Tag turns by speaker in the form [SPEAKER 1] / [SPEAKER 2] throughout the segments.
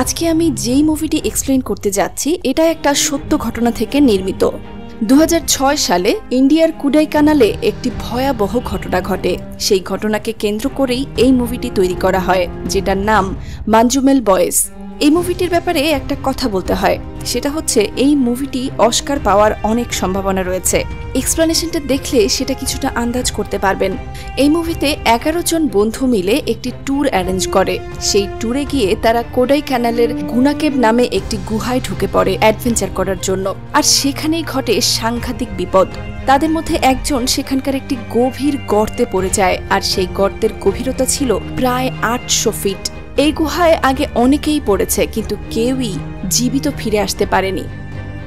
[SPEAKER 1] আজকে আমি যেই মুভিটি এক্সপ্লেইন করতে যাচ্ছি এটা একটা সত্য ঘটনা থেকে নির্মিত। 2006 সালে ইন্ডিয়ার কুডাইকানালে একটি ভয়াবহ ঘটনা ঘটে। সেই ঘটনাকে কেন্দ্র করেই এই মুভিটি তৈরি করা হয়, যেটার নাম মাঞ্জুমেল বয়েজ। এই মুভিটির ব্যাপারে একটা কথা বলতে হয়, সেটা হচ্ছে এই মুভিটি অস্কার পাওয়ার অনেক সম্ভাবনা রয়েছে। এক্সপ্লেনেশনটা দেখলে সেটা কিছুটা আন্দাজ করতে পারবেন। এই মুভিতে 11 জন বন্ধু মিলে একটি ট্যুর অ্যারেঞ্জ করে। সেই ট্যুরে গিয়ে তারা কোডাইকানালের গুনাকেব নামে একটি গুহায় ঢুকে পড়ে অ্যাডভেঞ্চার করার জন্য। আর সেখানেই ঘটে সাংঘাতিক বিপদ। তাদের মধ্যে একজন সেখানকার একটি গভীর গর্তে পড়ে যায়, আর সেই গর্তের গভীরতা ছিল প্রায় 800 ফিট। এই গুহায় আগে অনেকেই পড়েছে, কিন্তু কেউই জীবিত ফিরে আসতে পারেনি।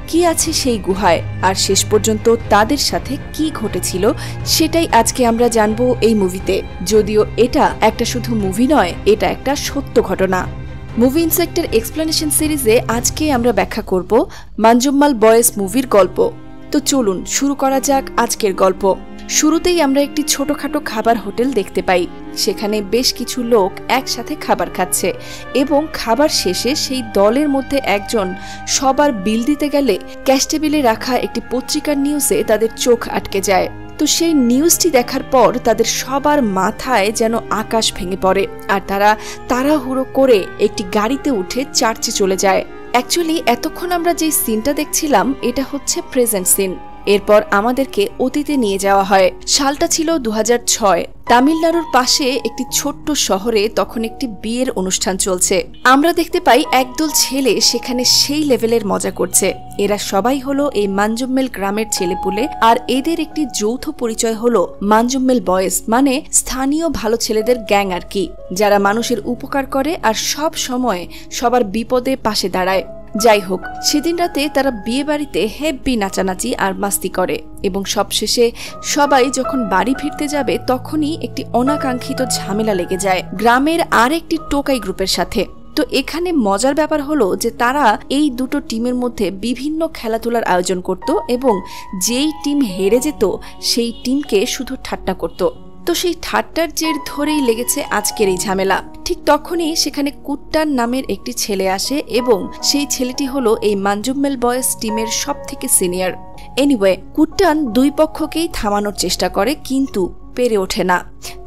[SPEAKER 1] কি আছে সেই গুহায়, আর শেষ পর্যন্ত তাদের সাথে কি ঘটেছিল, সেটাই আজকে আমরা জানবো এই মুভিতে। যদিও এটা একটা শুধু মুভি নয়, এটা একটা সত্য ঘটনা। মুভি ইনসেক্টের এক্সপ্লেনেশন সিরিজে আজকে আমরা ব্যাখ্যা করব মাঞ্জুম্মাল বয়েজ মুভির গল্প। তো চলুন শুরু করা যাক আজকের গল্প। শুরুতেই আমরা একটি ছোটখাটো খাবার হোটেল দেখতে পাই। সেখানে বেশ কিছু লোক একসাথে খাবার খাচ্ছে, এবং খাবার শেষে সেই দলের মধ্যে একজন সবার বিল দিতে গেলে ক্যাশ টেবিলে রাখা একটি পত্রিকার নিউজে তাদের চোখ আটকে যায়। তো সেই নিউজটি দেখার পর তাদের সবার মাথায় যেন আকাশ ভেঙে পড়ে, আর তারা তাড়াহুড়ো করে একটি গাড়িতে উঠে চার্চে চলে যায়। অ্যাকচুয়ালি এতক্ষণ আমরা যে সিনটা দেখছিলাম এটা হচ্ছে প্রেজেন্ট সিন। এরপর আমাদেরকে অতীতে নিয়ে যাওয়া হয়। সালটা ছিল 2006। তামিলনাড়ুর পাশে একটি ছোট্ট শহরে তখন একটি বিয়ের অনুষ্ঠান চলছে। আমরা দেখতে পাই একদল ছেলে সেখানে সেই লেভেলের মজা করছে। এরা সবাই হলো এই মাঞ্জুম্মেল গ্রামের ছেলেপুলে, আর এদের একটি যৌথ পরিচয় হলো মাঞ্জুম্মেল বয়েজ, মানে স্থানীয় ভালো ছেলেদের গ্যাং আর কি, যারা মানুষের উপকার করে আর সব সময় সবার বিপদে পাশে দাঁড়ায়। যাই হোক, সেদিন রাতে তারা বিয়ে বাড়িতে হেব্বি নাচানাচি আর মাস্তি করে, এবং সবশেষে সবাই যখন বাড়ি ফিরতে যাবে তখনই একটি অনাকাঙ্ক্ষিত ঝামেলা লেগে যায় গ্রামের আর একটি টোকাই গ্রুপের সাথে। তো এখানে মজার ব্যাপার হলো যে তারা এই দুটো টিমের মধ্যে বিভিন্ন খেলাধুলার আয়োজন করত, এবং যেই টিম হেরে যেত সেই টিমকে শুধু ঠাট্টা করত। তো সেই ঠাট্টার জের ধরেই লেগেছে আজকের এই ঝামেলা। ঠিক তখনই সেখানে কুট্টান নামের একটি ছেলে আসে, এবং সেই ছেলেটি হলো এই মাঞ্জুম্মেল বয়েজ টিমের সব থেকে সিনিয়র। এনিওয়ে, কুট্টান দুই পক্ষকেই থামানোর চেষ্টা করে, কিন্তু পেরে ওঠে না।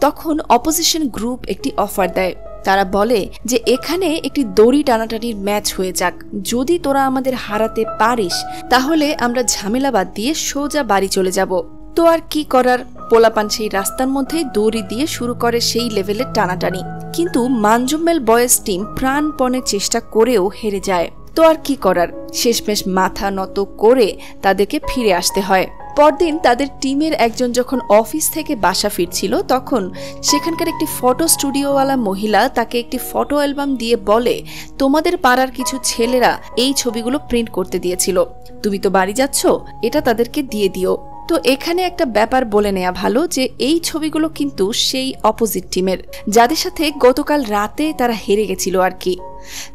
[SPEAKER 1] তখন অপোজিশন গ্রুপ একটি অফার দেয়। তারা বলে যে এখানে একটি দড়ি টানাটানির ম্যাচ হয়ে যাক, যদি তোরা আমাদের হারাতে পারিস তাহলে আমরা ঝামেলা বাদ দিয়ে সোজা বাড়ি চলে যাব। তো আর কি করার, পোলাপান সেই রাস্তার মধ্যে দড়ি দিয়ে শুরু করে সেই লেভেলের টানাটানি। কিন্তু মাঞ্জুম্মেল বয়েজ টিম প্রাণপণে চেষ্টা করেও হেরে যায়। তো আর কি করার, শেষমেশ মাথা নত করে তাদেরকে ফিরে আসতে হয়। পরদিন তাদের টিমের একজন যখন অফিস থেকে বাসা ফিরছিল, তখন সেখানকার একটি ফটো স্টুডিওওয়ালা মহিলা তাকে একটি ফটো অ্যালবাম দিয়ে বলে, তোমাদের পাড়ার কিছু ছেলেরা এই ছবিগুলো প্রিন্ট করতে দিয়েছিল, তুমি তো বাড়ি যাচ্ছ, এটা তাদেরকে দিয়ে দিও। তো এখানে একটা ব্যাপার বলে নেওয়া ভালো যে এই ছবিগুলো কিন্তু সেই অপোজিট টিমের, যাদের সাথে গতকাল রাতে তারা হেরে গেছিল আর কি।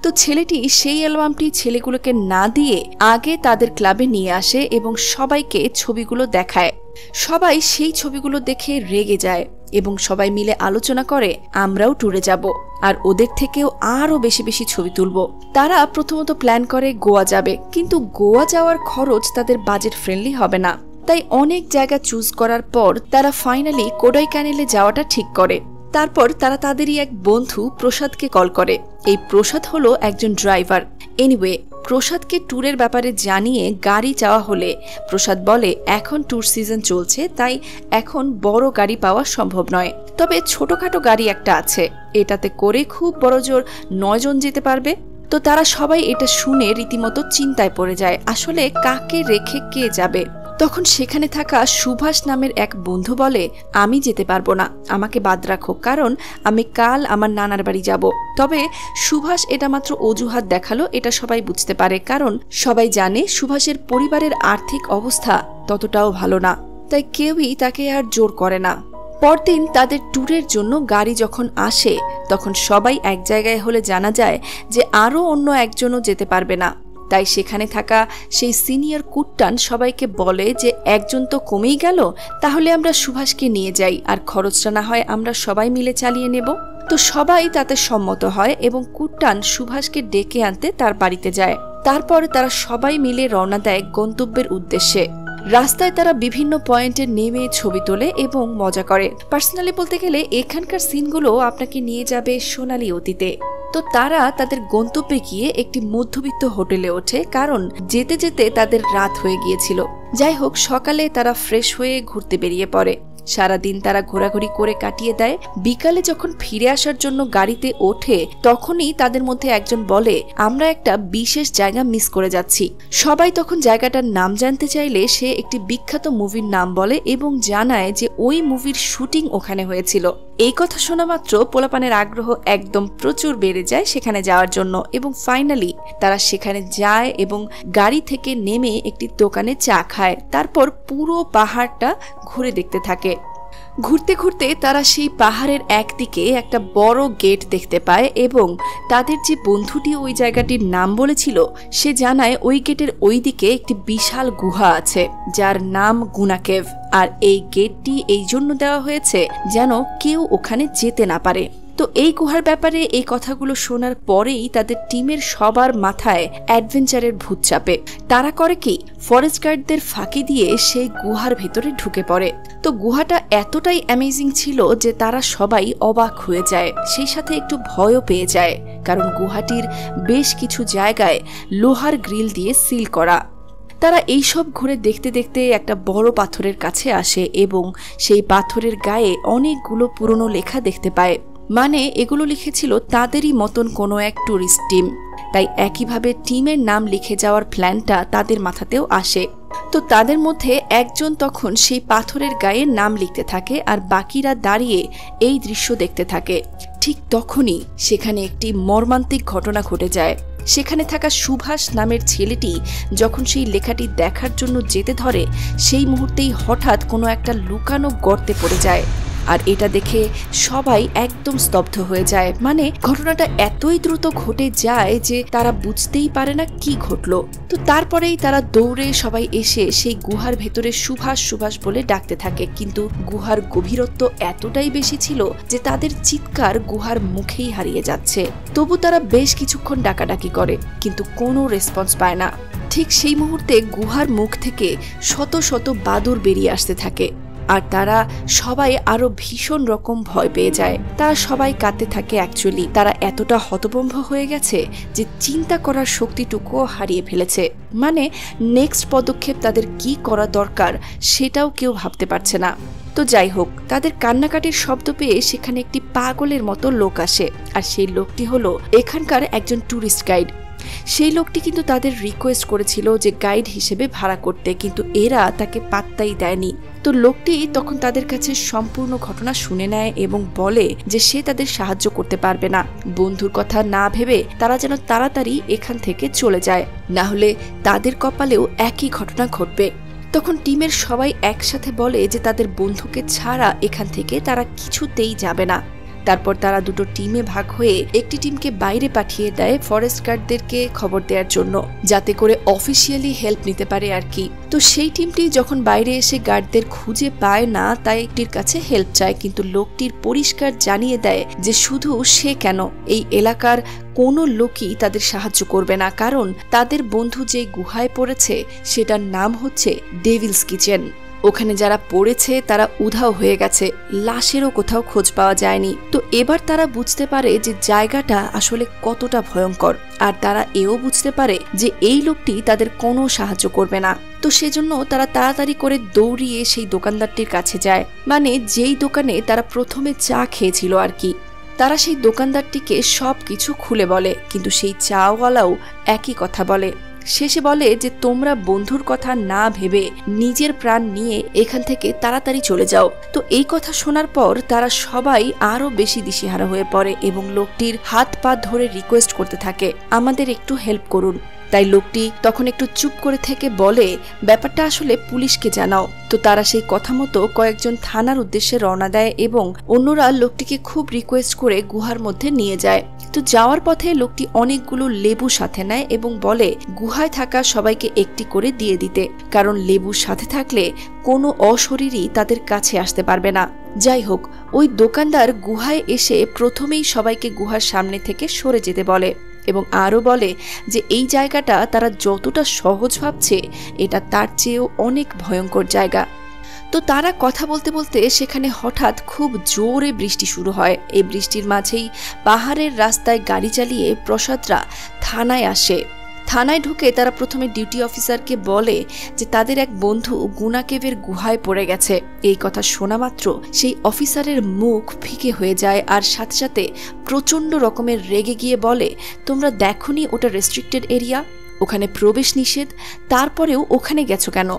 [SPEAKER 1] তো ছেলেটি সেই অ্যালবামটি ছেলেগুলোকে না দিয়ে আগে তাদের ক্লাবে নিয়ে আসে এবং সবাইকে ছবিগুলো দেখায়। সবাই সেই ছবিগুলো দেখে রেগে যায়, এবং সবাই মিলে আলোচনা করে আমরাও ট্যুরে যাব, আর ওদের থেকেও আরো বেশি বেশি ছবি তুলব। তারা প্রথমত প্ল্যান করে গোয়া যাবে, কিন্তু গোয়া যাওয়ার খরচ তাদের বাজেট ফ্রেন্ডলি হবে না। তাই অনেক জায়গা চুজ করার পর তারা ফাইনালি কোডাইকানালে যাওয়াটা ঠিক করে। তারপর তারা তাদেরই এক বন্ধু প্রসাদকে কল করে। এই প্রসাদ হলো একজন ড্রাইভার। এনিওয়ে, প্রসাদকে ট্যুরের ব্যাপারে জানিয়ে গাড়ি চাওয়া হলে প্রসাদ বলে এখন ট্যুর সিজন চলছে, তাই এখন বড় গাড়ি পাওয়া সম্ভব নয়, তবে ছোটখাটো গাড়ি একটা আছে, এটাতে করে খুব বড় জোর 9 জন যেতে পারবে। তো তারা সবাই এটা শুনে রীতিমতো চিন্তায় পড়ে যায়, আসলে কাকে রেখে কে যাবে। তখন সেখানে থাকা সুভাষ নামের এক বন্ধু বলে, আমি যেতে পারবো না, আমাকে বাদ রাখো, কারণ আমি কাল আমার নানার বাড়ি যাব। তবে সুভাষ এটা মাত্র অজুহাত দেখালো, এটা সবাই বুঝতে পারে, কারণ সবাই জানে সুভাষের পরিবারের আর্থিক অবস্থা ততটাও ভালো না, তাই কেউই তাকে আর জোর করে না। পরদিন তাদের ট্যুরের জন্য গাড়ি যখন আসে, তখন সবাই এক জায়গায় হলে জানা যায় যে আরও অন্য একজনও যেতে পারবে না। তাই সেখানে থাকা সেই সিনিয়র কুট্টান সবাইকে বলে যে একজন তো কমেই গেল, তাহলে আমরা সুভাষকে নিয়ে যাই, আর খরচটা না হয় আমরা সবাই মিলে চালিয়ে নেব। তো সবাই তাতে সম্মত হয় এবং কুট্টান সুভাষকে ডেকে আনতে তার বাড়িতে যায়। তারপর তারা সবাই মিলে রওনা দেয় গন্তব্যের উদ্দেশ্যে। রাস্তায় তারা বিভিন্ন পয়েন্টে নেমে ছবি তোলে এবং মজা করে। পার্সোনালি বলতে গেলে এখানকার সিনগুলো আপনাকে নিয়ে যাবে সোনালী অতীতে। তো তারা তাদের গন্তব্যে গিয়ে একটি মধ্যবিত্ত হোটেলে ওঠে, কারণ যেতে যেতে তাদের রাত হয়ে গিয়েছিল। যাই হোক, সকালে তারা ফ্রেশ হয়ে ঘুরতে বেরিয়ে পড়ে। সারাদিন তারা ঘোরাঘুরি করে কাটিয়ে দেয়। বিকালে যখন ফিরে আসার জন্য গাড়িতে ওঠে, তখনই তাদের মধ্যে একজন বলে, আমরা একটা বিশেষ জায়গা মিস করে যাচ্ছি। সবাই তখন জায়গাটার নাম জানতে চাইলে সে একটি বিখ্যাত মুভির নাম বলে এবং জানায় যে ওই মুভির শুটিং ওখানে হয়েছিল। এই কথা শোনা মাত্র পোলাপানের আগ্রহ একদম প্রচুর বেড়ে যায় সেখানে যাওয়ার জন্য, এবং ফাইনালি তারা সেখানে যায় এবং গাড়ি থেকে নেমে একটি দোকানে চা খায়। তারপর পুরো পাহাড়টা ঘুরে দেখতে থাকে। ঘুরতে ঘুরতে তারা সেই পাহাড়ের একদিকে একটা বড় গেট দেখতে পায় এবং তাদের যে বন্ধুটি ওই জায়গাটির নাম বলেছিল সে জানায় ওই গেটের ওই দিকে একটি বিশাল গুহা আছে যার নাম গুনা কেভ। আর এই গেটটি এই জন্য দেওয়া হয়েছে যেন কেউ ওখানে যেতে না পারে। তো এই গুহার ব্যাপারে এই কথাগুলো শোনার পরেই তাদের টিমের সবার মাথায় অ্যাডভেঞ্চারের ভূত চাপে। তারা করে কি, ফরেস্ট গার্ডদের ফাঁকি দিয়ে সেই গুহার ভেতরে ঢুকে পড়ে। তো গুহাটা এতটাই অ্যামেজিং ছিল যে তারা সবাই অবাক হয়ে যায়, সেই সাথে একটু ভয়ও পেয়ে যায়, কারণ গুহাটির বেশ কিছু জায়গায় লোহার গ্রিল দিয়ে সিল করা। তারা এইসব ঘুরে দেখতে দেখতে একটা বড় পাথরের কাছে আসে এবং সেই পাথরের গায়ে অনেকগুলো পুরনো লেখা দেখতে পায়। মানে এগুলো লিখেছিল তাদেরই মতন কোনো এক ট্যুরিস্ট টিম। তাই একইভাবে টিমের নাম লিখে যাওয়ার প্ল্যানটা তাদের মাথাতেও আসে। তো তাদের মধ্যে একজন তখন সেই পাথরের গায়ে নাম লিখতে থাকে আর বাকিরা দাঁড়িয়ে এই দৃশ্য দেখতে থাকে। ঠিক তখনই সেখানে একটি মর্মান্তিক ঘটনা ঘটে যায়। সেখানে থাকা সুভাষ নামের ছেলেটি যখন সেই লেখাটি দেখার জন্য যেতে ধরে, সেই মুহূর্তেই হঠাৎ কোনো একটা লুকানো গর্তে পড়ে যায়। আর এটা দেখে সবাই একদম স্তব্ধ হয়ে যায়। মানে ঘটনাটা এতই দ্রুত ঘটে যায় যে তারা বুঝতেই পারে না কি ঘটলো। তো তারপরেই তারা দৌড়ে সবাই এসে সেই গুহার ভেতরে সুভাষ সুভাষ বলে ডাকতে থাকে, কিন্তু গুহার গভীরত্ব এতটাই বেশি ছিল যে তাদের চিৎকার গুহার মুখেই হারিয়ে যাচ্ছে। তবু তারা বেশ কিছুক্ষণ ডাকাডাকি করে, কিন্তু কোনো রেসপন্স পায় না। ঠিক সেই মুহূর্তে গুহার মুখ থেকে শত শত বাদুড় বেরিয়ে আসতে থাকে আর তারা সবাই আরো ভীষণ রকম ভয় পেয়ে যায়। তারা সবাই কাঁদতে থাকে। অ্যাকচুয়ালি তারা এতটা হতভম্ব হয়ে গেছে যে চিন্তা করার শক্তিটুকুও হারিয়ে ফেলেছে। মানে নেক্সট পদক্ষেপ তাদের কি করা দরকার সেটাও কেউ ভাবতে পারছে না। তো যাই হোক, তাদের কান্নাকাটির শব্দ পেয়ে সেখানে একটি পাগলের মতো লোক আসে, আর সেই লোকটি হলো এখানকার একজন ট্যুরিস্ট গাইড। সেই লোকটি কিন্তু তাদের রিকোয়েস্ট করেছিল যে গাইড হিসেবে ভাড়া করতে, কিন্তু এরা তাকে পাত্তাই দেয়নি। তো লোকটি তখন তাদের কাছে সম্পূর্ণ ঘটনা শুনে নেয় এবং বলে যে সে তাদের সাহায্য করতে পারবে না। বন্ধুর কথা না ভেবে তারা যেন তাড়াতাড়ি এখান থেকে চলে যায়, না হলে তাদের কপালেও একই ঘটনা ঘটবে। তখন টিমের সবাই একসাথে বলে যে তাদের বন্ধুকে ছাড়া এখান থেকে তারা কিছুতেই যাবে না। তারপর তারা দুটো টিমে ভাগ হয়ে একটি টিমকে বাইরে পাঠিয়ে দেয় ফরেস্ট গার্ডদেরকে খবর দেওয়ার জন্য, যাতে করে অফিসিয়ালি হেল্প নিতে পারে আর কি। তো সেই টিমটি যখন বাইরে এসে গার্ডদের খুঁজে পায় না, তাই একটির কাছে হেল্প চায়, কিন্তু লোকটির পরিষ্কার জানিয়ে দেয় যে শুধু সে কেন, এই এলাকার কোনো লোকই তাদের সাহায্য করবে না, কারণ তাদের বন্ধু যে গুহায় পড়েছে সেটার নাম হচ্ছে ডেভিলস কিচেন। ওখানে যারা পড়েছে তারা উধাও হয়ে গেছে, লাশেরও কোথাও খোঁজ পাওয়া যায়নি। তো এবার তারা বুঝতে পারে যে জায়গাটা আসলে কতটা ভয়ঙ্কর, আর তারা এও বুঝতে পারে যে এই লোকটি তাদের কোনো সাহায্য করবে না। তো সেজন্য তারা তাড়াতাড়ি করে দৌড়িয়ে সেই দোকানদারটির কাছে যায়, মানে যেই দোকানে তারা প্রথমে চা খেয়েছিল আর কি। তারা সেই দোকানদারটিকে সব কিছু খুলে বলে, কিন্তু সেই চাওয়ালাও একই কথা বলে। শেষে বলে যে তোমরা বন্ধুর কথা না ভেবে নিজের প্রাণ নিয়ে এখান থেকে তাড়াতাড়ি চলে যাও। তো এই কথা শোনার পর তারা সবাই আরো বেশি দিশেহারা হয়ে পড়ে এবং লোকটির হাত পা ধরে রিকোয়েস্ট করতে থাকে, আমাদের একটু হেল্প করুন। তাই লোকটি তখন একটু চুপ করে থেকে বলে, ব্যাপারটা আসলে পুলিশকে জানাও। তো তারা সেই কথা মতো কয়েকজন থানার উদ্দেশ্যে রওনা দেয় এবং অন্যরা লোকটিকে খুব রিকোয়েস্ট করে গুহার মধ্যে নিয়ে যায়। তো যাওয়ার পথে লোকটি অনেকগুলো লেবু সাথে নেয় এবং বলে গুহায় থাকা সবাইকে একটি করে দিয়ে দিতে, কারণ লেবু সাথে থাকলে কোনো অশরীরই তাদের কাছে আসতে পারবে না। যাই হোক, ওই দোকানদার গুহায় এসে প্রথমেই সবাইকে গুহার সামনে থেকে সরে যেতে বলে এবং আরও বলে যে এই জায়গাটা তারা যতটা সহজ ভাবছে এটা তার চেয়েও অনেক ভয়ঙ্কর জায়গা। তো তারা কথা বলতে বলতে সেখানে হঠাৎ খুব জোরে বৃষ্টি শুরু হয়। এই বৃষ্টির মাঝেই পাহাড়ের রাস্তায় গাড়ি চালিয়ে প্রসাদরা থানায় আসে। থানায় ঢুকে তারা প্রথমে ডিউটি অফিসারকে বলে যে তাদের এক বন্ধু গুনা কেভের গুহায় পড়ে গেছে। এই কথা শোনা মাত্র সেই অফিসারের মুখ ফিকে হয়ে যায় আর সাথে সাথে প্রচণ্ড রকমের রেগে গিয়ে বলে, তোমরা দেখোনি ওটা রেস্ট্রিক্টেড এরিয়া, ওখানে প্রবেশ নিষেধ, তারপরেও ওখানে গেছো কেন?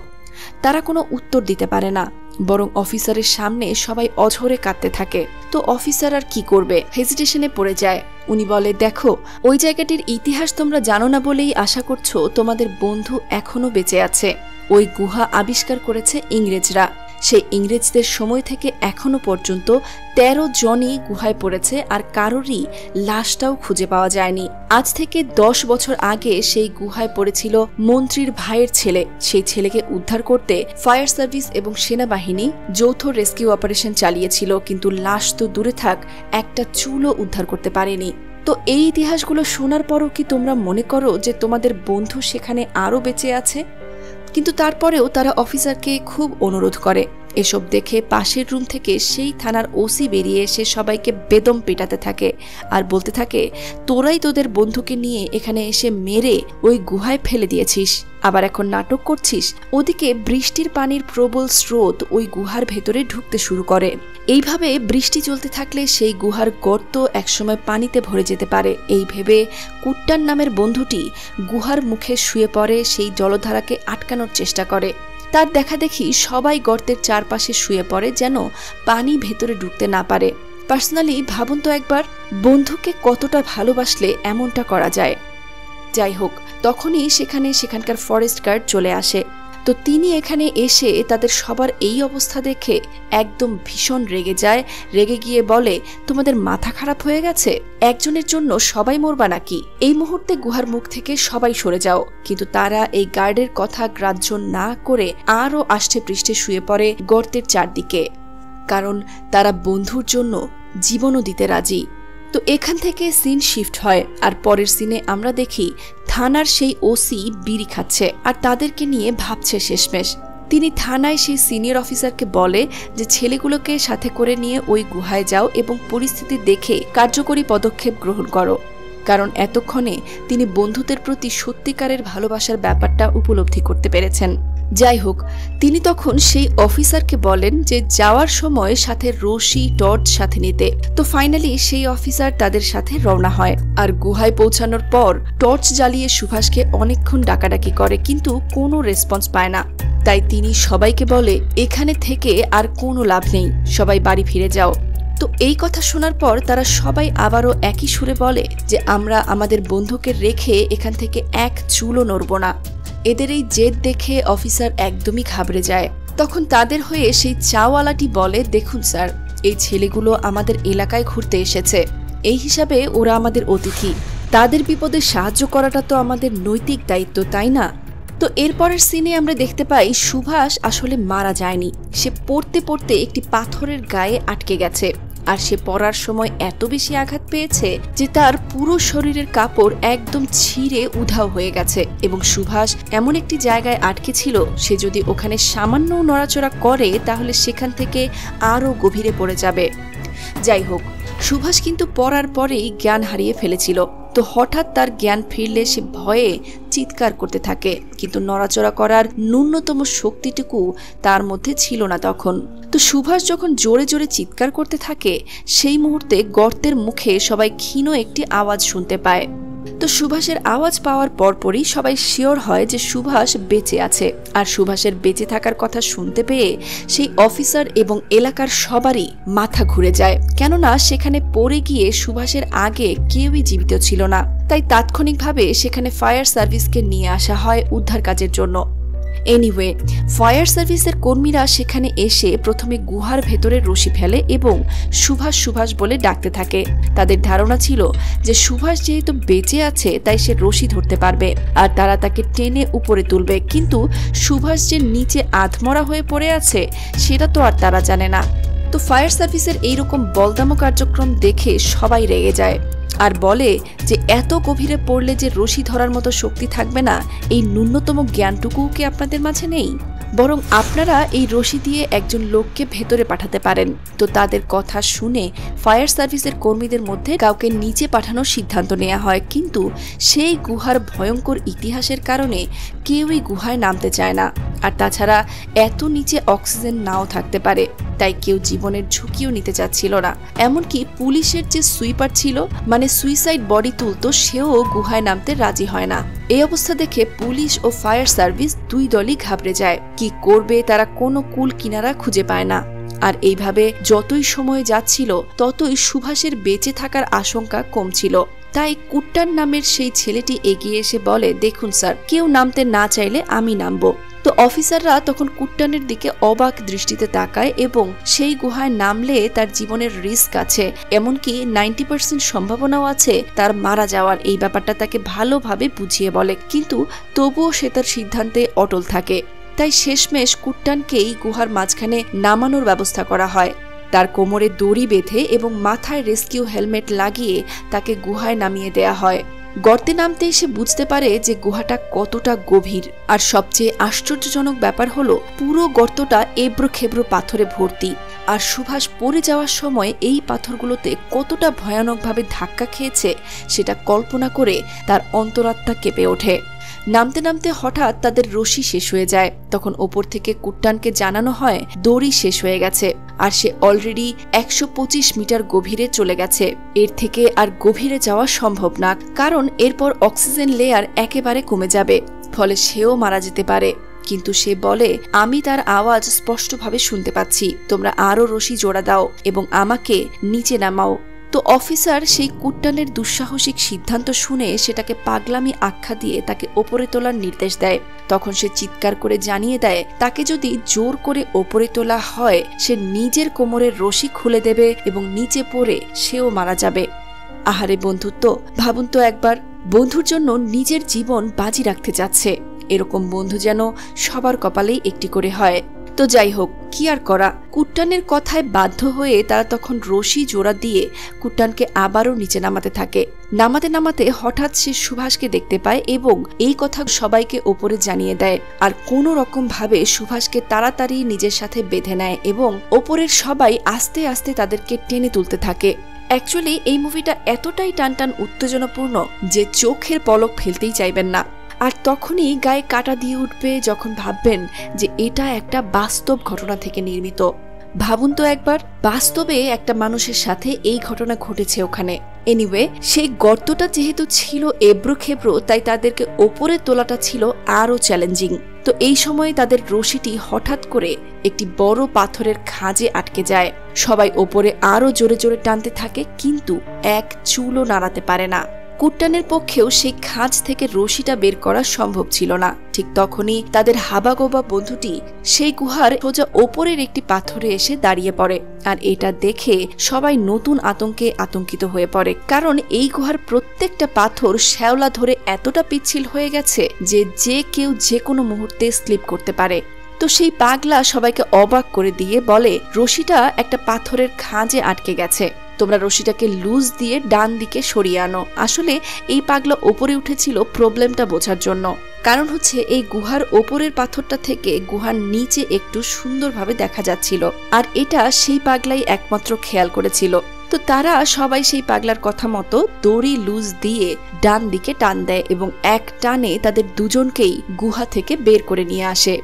[SPEAKER 1] তারা কোনো উত্তর দিতে পারে না, বরং অফিসারের সামনে সবাই অঝরে কাঁদতে থাকে। তো অফিসার আর কি করবে, হেজিটেশনে পড়ে যায়। উনি বলে, দেখো ওই জায়গাটির ইতিহাস তোমরা জানো না বলেই আশা করছো তোমাদের বন্ধু এখনো বেঁচে আছে। ওই গুহা আবিষ্কার করেছে ইংরেজরা। সেই ইংরেজদের সময় থেকে এখনো পর্যন্ত 13 জনই গুহায় পড়েছে আর কারোরই লাশটাও খুঁজে পাওয়া যায়নি। আজ থেকে 10 বছর আগে সেই গুহায় পড়েছিল মন্ত্রীর ভাইয়ের ছেলে। সেই ছেলেকে উদ্ধার করতে ফায়ার সার্ভিস এবং সেনাবাহিনী যৌথ রেস্কিউ অপারেশন চালিয়েছিল, কিন্তু লাশ তো দূরে থাক, একটা চুলও উদ্ধার করতে পারেনি। তো এই ইতিহাসগুলো শোনার পরও কি তোমরা মনে করো যে তোমাদের বন্ধু সেখানে আরও বেঁচে আছে? কিন্তু তারপরেও তারা অফিসারকে খুব অনুরোধ করে। এসব দেখে পাশের রুম থেকে সেই থানার ওসি বেরিয়ে এসে সবাইকে বেদম পেটাতে থাকে আর বলতে থাকে, তোরাই তোদের বন্ধুকে নিয়ে এখানে এসে মেরে ওই গুহায় ফেলে দিয়েছিস, আবার এখন নাটক করছিস। ওদিকে বৃষ্টির পানির প্রবল স্রোত ওই গুহার ভেতরে ঢুকতে শুরু করে। এইভাবে বৃষ্টি চলতে থাকলে সেই গুহার গর্ত একসময় পানিতে ভরে যেতে পারে। এই ভেবে কুট্টান নামের বন্ধুটি গুহার মুখে শুয়ে পড়ে, সেই জলধারাকে আটকানোর চেষ্টা করে। তার দেখা দেখি সবাই গর্তের চারপাশে শুয়ে পড়ে যেন পানি ভেতরে ঢুকতে না পারে। পার্সোনালি ভাবুন তো একবার, বন্ধুকে কতটা ভালোবাসলে এমনটা করা যায়। যাই হোক, তখনই সেখানকার ফরেস্ট গার্ড চলে আসে। তো তিনি এখানে এসে তাদের সবার এই অবস্থা দেখে একদম ভীষণ রেগে যায়। রেগে গিয়ে বলে, তোমাদের মাথা খারাপ হয়ে গেছে? একজনের জন্য সবাই মরবা নাকি? এই মুহূর্তে গুহার মুখ থেকে সবাই সরে যাও। কিন্তু তারা এই গার্ডের কথা গ্রাহ্য না করে আরও আষ্টে পৃষ্ঠে শুয়ে পড়ে গর্তের চারদিকে, কারণ তারা বন্ধুর জন্য জীবনও দিতে রাজি। তো এখান থেকে সিন শিফট হয় আর পরের সিনে আমরা দেখি থানার সেই ওসি বিড়ি খাচ্ছে আর তাদেরকে নিয়ে ভাবছে শেষমেশ। তিনি থানায় সেই সিনিয়র অফিসারকে বলে যে ছেলেগুলোকে সাথে করে নিয়ে ওই গুহায় যাও এবং পরিস্থিতি দেখে কার্যকরী পদক্ষেপ গ্রহণ করো, কারণ এতক্ষণে তিনি বন্ধুদের প্রতি সত্যিকারের ভালোবাসার ব্যাপারটা উপলব্ধি করতে পেরেছেন। যাই হোক, তিনি তখন সেই অফিসারকে বলেন যে যাওয়ার সময় সাথে রশি টর্চ সাথে নিতে। তো ফাইনালি সেই অফিসার তাদের সাথে রওনা হয় আর গুহায় পৌঁছানোর পর টর্চ জ্বালিয়ে সুভাষকে অনেকক্ষণ ডাকাডাকি করে, কিন্তু কোনো রেসপন্স পায় না। তাই তিনি সবাইকে বলে, এখানে থেকে আর কোনো লাভ নেই, সবাই বাড়ি ফিরে যাও। তো এই কথা শোনার পর তারা সবাই আবারও একই সুরে বলে যে আমরা আমাদের বন্ধুকে রেখে এখান থেকে এক চুলও নড়ব না। এদের এই জেদ দেখে অফিসার একদমই ঘাবড়ে যায়। তখন তাদের হয়ে সেই চাওয়ালাটি বলে, দেখুন স্যার, এই ছেলেগুলো আমাদের এলাকায় ঘুরতে এসেছে, এই হিসাবে ওরা আমাদের অতিথি, তাদের বিপদে সাহায্য করাটা তো আমাদের নৈতিক দায়িত্ব, তাই না? তো এরপরের সিনে আমরা দেখতে পাই সুভাষ আসলে মারা যায়নি, সে পড়তে পড়তে একটি পাথরের গায়ে আটকে গেছে আর সে পড়ার সময় এত বেশি আঘাত পেয়েছে যে তার পুরো শরীরের কাপড় একদম ছিঁড়ে উধাও হয়ে গেছে এবং সুভাষ এমন একটি জায়গায় আটকে ছিল, সে যদি ওখানে সামান্য নড়াচড়া করে তাহলে সেখান থেকে আরও গভীরে পড়ে যাবে। যাই হোক, সুভাষ কিন্তু পড়ার পরেই জ্ঞান হারিয়ে ফেলেছিল। তো হঠাৎ তার জ্ঞান ফিরলে সে ভয়ে চিৎকার করতে থাকে, কিন্তু নড়াচড়া করার ন্যূনতম শক্তিটুকু তার মধ্যে ছিল না তখন। তো সুভাষ যখন জোরে জোরে চিৎকার করতে থাকে সেই মুহূর্তে গর্তের মুখে সবাই ক্ষীণ একটি আওয়াজ শুনতে পায়। তো সুভাষের আওয়াজ পাওয়ার পরপরই সবাই শিওর হয় যে সুভাষ বেঁচে আছে। আর সুভাষের বেঁচে থাকার কথা শুনতে পেয়ে সেই অফিসার এবং এলাকার সবারই মাথা ঘুরে যায়, কেননা সেখানে পড়ে গিয়ে সুভাষের আগে কেউই জীবিত ছিল না। তাই তাৎক্ষণিকভাবে সেখানে ফায়ার সার্ভিসকে নিয়ে আসা হয় উদ্ধার কাজের জন্য। এনিওয়ে, ফায়ার সার্ভিসের কর্মীরা সেখানে এসে প্রথমে গুহার ভেতরে রশি ফেলে এবং সুভাষ সুভাষ বলে ডাকতে থাকে। তাদের ধারণা ছিল যে সুভাষ যেহেতু বেঁচে আছে তাই সে রশি ধরতে পারবে আর তারা তাকে টেনে উপরে তুলবে, কিন্তু সুভাষ যে নিচে আধমরা হয়ে পড়ে আছে সেটা তো আর তারা জানে না। তো ফায়ার সার্ভিসের এইরকম বলদামো কার্যক্রম দেখে সবাই রেগে যায় আর বলে যে এত গভীরে পড়লে যে রশি ধরার মতো শক্তি থাকবে না, এই ন্যূনতম জ্ঞানটুকুও কি আপনাদের মাঝে নেই? বরং আপনারা এই রশি দিয়ে একজন লোককে ভেতরে পাঠাতে পারেন। তো তাদের কথা শুনে ফায়ার সার্ভিসের কর্মীদের মধ্যে কাউকে নিচে পাঠানোর সিদ্ধান্ত নেওয়া হয়, কিন্তু সেই গুহার ভয়ঙ্কর ইতিহাসের কারণে কেউই গুহায় নামতে চায় না। আর তাছাড়া এত নিচে অক্সিজেন নাও থাকতে পারে, তাই কেউ জীবনের ঝুঁকিও নিতে চাচ্ছিল না। এমনকি পুলিশের যে সুইপার ছিল, মানে সুইসাইড বডি তুলতো, সেও গুহায় নামতে রাজি হয় না। এই অবস্থা দেখে পুলিশ ও ফায়ার সার্ভিস দুই দলই ঘাবড়ে যায়। কি করবে তারা কোনো কুল কিনারা খুঁজে পায় না। আর এইভাবে যতই সময় যাচ্ছিল ততই সুভাষের বেঁচে থাকার আশঙ্কা কমছিল। তাই কুট্টান নামের সেই ছেলেটি এগিয়ে এসে বলে, দেখুন স্যার, কেউ নামতে না চাইলে আমি নামবো। তো অফিসাররা তখন কুট্টানের দিকে অবাক দৃষ্টিতে তাকায় এবং সেই গুহায় নামলে তার জীবনের রিস্ক আছে, এমনকি 90% সম্ভাবনাও আছে তার মারা যাওয়ার। এই ব্যাপারটা তাকে ভালোভাবে বুঝিয়ে বলে, কিন্তু তবুও সে তার সিদ্ধান্তে অটল থাকে। তাই শেষমেশ কুট্টানকেই গুহার মাঝখানে নামানোর ব্যবস্থা করা হয়। তার কোমরে দড়ি বেঁধে এবং মাথায় রেস্কিউ হেলমেট লাগিয়ে তাকে গুহায় নামিয়ে দেয়া হয়। গর্তে নামতেই সে বুঝতে পারে যে গুহাটা কতটা গভীর। আর সবচেয়ে আশ্চর্যজনক ব্যাপার হলো পুরো গর্তটা এবড়ো খেবড়ো পাথরে ভর্তি। আর সুভাষ পড়ে যাওয়ার সময় এই পাথরগুলোতে কতটা ভয়ানকভাবে ধাক্কা খেয়েছে সেটা কল্পনা করে তার অন্তরাত্মা কেঁপে ওঠে। নামতে নামতে হঠাৎ তাদের রশি শেষ হয়ে যায়। তখন ওপর থেকে কুট্টানকে জানানো হয় দড়ি শেষ হয়ে গেছে আর সে অলরেডি 125 মিটার গভীরে চলে গেছে। এর থেকে আর গভীরে যাওয়া সম্ভব না, কারণ এরপর অক্সিজেন লেয়ার একেবারে কমে যাবে, ফলে সেও মারা যেতে পারে। কিন্তু সে বলে, আমি তার আওয়াজ স্পষ্টভাবে শুনতে পাচ্ছি, তোমরা আরো রশি জোড়া দাও এবং আমাকে নিচে নামাও। তো অফিসার সেই কুট্টানের দুঃসাহসিক সিদ্ধান্ত শুনে সেটাকে পাগলামি আখ্যা দিয়ে তাকে ওপরে তোলার নির্দেশ দেয়। তখন সে চিৎকার করে জানিয়ে দেয় তাকে যদি জোর করে ওপরে তোলা হয় সে নিজের কোমরের রশি খুলে দেবে এবং নিচে পড়ে সেও মারা যাবে। আহারে বন্ধুত্ব, ভাবুন তো একবার, বন্ধুর জন্য নিজের জীবন বাজি রাখতে যাচ্ছে। এরকম বন্ধু যেন সবার কপালেই একটি করে হয়। তো যাই হোক, কি আর করা, কুট্টানের কথায় বাধ্য হয়ে তারা তখন রশি জোড়া দিয়ে কুট্টানকে আবারও নিচে নামাতে থাকে। নামাতে নামাতে হঠাৎ সে সুভাষকে দেখতে পায় এবং এই কথা সবাইকে ওপরে জানিয়ে দেয়। আর কোনো রকম ভাবে সুভাষকে তাড়াতাড়ি নিজের সাথে বেঁধে নেয় এবং ওপরের সবাই আস্তে আস্তে তাদেরকে টেনে তুলতে থাকে। অ্যাকচুয়ালি এই মুভিটা এতটাই টানটান উত্তেজনাপূর্ণ যে চোখের পলক ফেলতেই চাইবেন না। আর তখনই গায়ে কাটা দিয়ে উঠবে যখন ভাববেন যে এটা একটা বাস্তব ঘটনা থেকে নির্মিত। ভাবুন তো একবার, বাস্তবে একটা মানুষের সাথে এই ঘটনা ঘটেছে ওখানে। এনিওয়ে, সেই গর্তটা যেহেতু ছিল এবড়ো খেবড়ো, তাই তাদেরকে ওপরে তোলাটা ছিল আরো চ্যালেঞ্জিং। তো এই সময় তাদের রশিটি হঠাৎ করে একটি বড় পাথরের খাঁজে আটকে যায়। সবাই ওপরে আরো জোরে জোরে টানতে থাকে, কিন্তু এক চুলও নাড়াতে পারে না। কুট্টানের পক্ষেও সেই খাঁজ থেকে রশিটা বের করা সম্ভব ছিল না। ঠিক তখনই তাদের হাবাগোবা বন্ধুটি সেই গুহার সোজা ওপরের একটি পাথরে এসে দাঁড়িয়ে পড়ে। আর এটা দেখে সবাই নতুন আতঙ্কে আতঙ্কিত হয়ে পড়ে, কারণ এই গুহার প্রত্যেকটা পাথর শ্যাওলা ধরে এতটা পিচ্ছিল হয়ে গেছে যে কেউ যে কোনো মুহূর্তে স্লিপ করতে পারে। তো সেই পাগলা সবাইকে অবাক করে দিয়ে বলে, রশিটা একটা পাথরের খাঁজে আটকে গেছে, তোমরা রশিটাকে লুজ দিয়ে ডান দিকে সরিয়ে আনো। আসলে এই পাগলা ওপরে উঠেছিল প্রবলেমটা বোঝার জন্য, কারণ হচ্ছে এই গুহার ওপরের পাথরটা থেকে গুহার নিচে একটু সুন্দরভাবে দেখা যাচ্ছিল, আর এটা সেই পাগলাই একমাত্র খেয়াল করেছিল। তো তারা সবাই সেই পাগলার কথা মতো দড়ি লুজ দিয়ে ডান দিকে টান দেয় এবং এক টানে তাদের দুজনকেই গুহা থেকে বের করে নিয়ে আসে।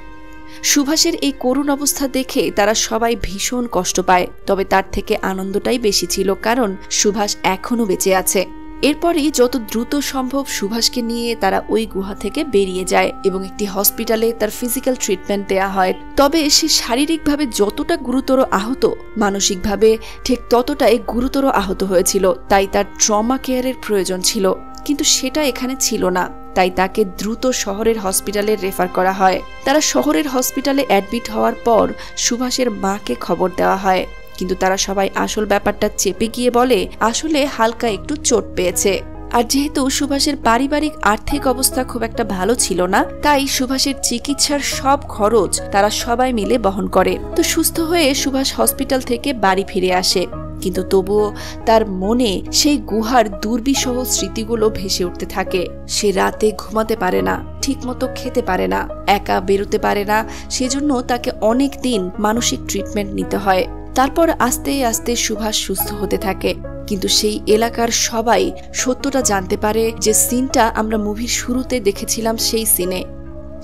[SPEAKER 1] সুভাষের এই করুণ অবস্থা দেখে তারা সবাই ভীষণ কষ্ট পায়, তবে তার থেকে আনন্দটাই বেশি ছিল, কারণ সুভাষ এখনো বেঁচে আছে। এরপরই যত দ্রুত সম্ভব সুভাষকে নিয়ে তারা ওই গুহা থেকে বেরিয়ে যায় এবং একটি হসপিটালে তার ফিজিক্যাল ট্রিটমেন্ট দেয়া হয়। তবে সে শারীরিকভাবে যতটা গুরুতর আহত, মানসিকভাবে ঠিক ততটাই গুরুতর আহত হয়েছিল, তাই তার ট্রমা কেয়ারের প্রয়োজন ছিল, কিন্তু সেটা এখানে ছিল না। তাই তাকে দ্রুত শহরের হসপিটালে রেফার করা হয়। তারা শহরের হসপিটালে অ্যাডমিট হওয়ার পর সুভাষের মাকে খবর দেওয়া হয়, কিন্তু তারা সবাই আসল ব্যাপারটা চেপে গিয়ে বলে আসলে হালকা একটু চোট পেয়েছে। আর যেহেতু সুভাষের পারিবারিক আর্থিক অবস্থা খুব একটা ভালো ছিল না, তাই সুভাষের চিকিৎসার সব খরচ তারা সবাই মিলে বহন করে। তো সুস্থ হয়ে সুভাষ হসপিটাল থেকে বাড়ি ফিরে আসে, কিন্তু তবুও তার মনে সেই গুহার দুর্বিষহ স্মৃতিগুলো ভেসে উঠতে থাকে। সে রাতে ঘুমাতে পারে না, ঠিকমতো খেতে পারে না, একা বেরোতে পারে না, সেজন্য তাকে অনেক দিন মানসিক ট্রিটমেন্ট নিতে হয়। তারপর আস্তে আস্তে সুভাষ সুস্থ হতে থাকে, কিন্তু সেই এলাকার সবাই সত্যটা জানতে পারে যে সিনটা আমরা মুভির শুরুতে দেখেছিলাম সেই সিনে।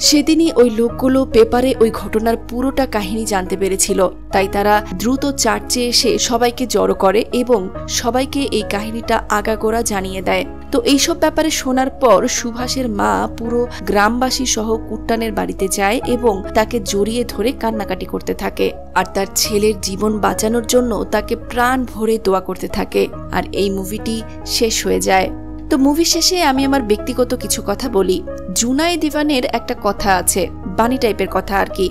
[SPEAKER 1] সেদিনই ওই লোকগুলো পেপারে ওই ঘটনার পুরোটা কাহিনী জানতে পেরেছিল, তাই তারা দ্রুত চার্চে এসে সবাইকে জড়ো করে এবং সবাইকে এই কাহিনীটা আগাগোড়া জানিয়ে দেয়। তো এইসব ব্যাপারে শোনার পর সুভাষের মা পুরো গ্রামবাসী সহ কুট্টানের বাড়িতে যায় এবং তাকে জড়িয়ে ধরে কান্নাকাটি করতে থাকে, আর তার ছেলের জীবন বাঁচানোর জন্য তাকে প্রাণ ভরে দোয়া করতে থাকে। আর এই মুভিটি শেষ হয়ে যায়। তো মুভি শেষে আমি আমার ব্যক্তিগত কিছু কথা বলি। জুনাই দিওয়ানের একটা কথা আছে, বাণী টাইপের কথা আর কি।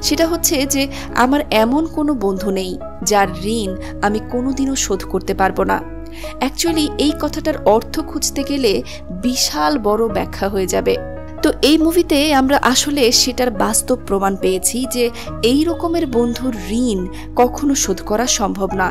[SPEAKER 1] সেটা হচ্ছে যে আমার এমন কোনো বন্ধু নেই যার ঋণ আমি কোনোদিনও শোধ করতে পারবো না। অ্যাকচুয়ালি এই কথাটার অর্থ খুঁজতে গেলে বিশাল বড় ব্যাখ্যা হয়ে যাবে। তো এই মুভিতে আমরা আসলে সেটার বাস্তব প্রমাণ পেয়েছি যে এই রকমের বন্ধুর ঋণ কখনো শোধ করা সম্ভব না।